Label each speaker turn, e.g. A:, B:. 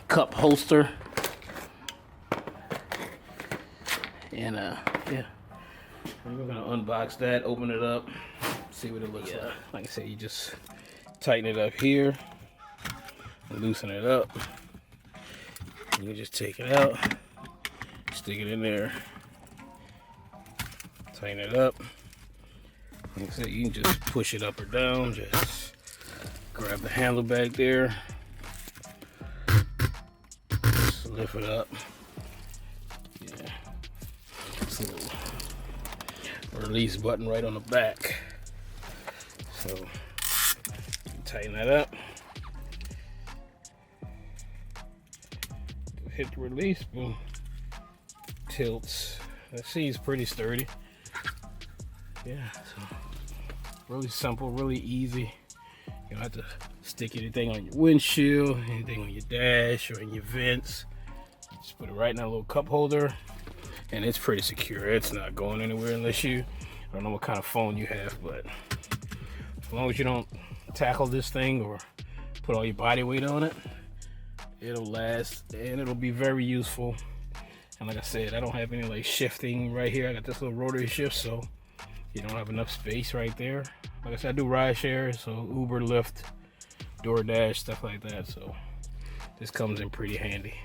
A: cup holster. And yeah, we're gonna unbox that, open it up, see what it looks like. Like I said, you just tighten it up here, and loosen it up. You just take it out, stick it in there, tighten it up. Like I said, you can just push it up or down. Just grab the handle back there, just lift it up. Yeah, it's a little release button right on the back. So tighten that up. Hit the release, boom. Tilts. That seat's pretty sturdy. Yeah, so really simple, really easy. You don't have to stick anything on your windshield, anything on your dash or in your vents. Just put it right in that little cup holder, and it's pretty secure. It's not going anywhere unless I don't know what kind of phone you have, but as long as you don't tackle this thing or put all your body weight on it, it'll last and it'll be very useful. And like I said, I don't have any like shifting right here. I got this little rotary shift, so you don't have enough space right there. Like I said, I do ride share, so Uber, Lyft, DoorDash, stuff like that. So this comes in pretty handy.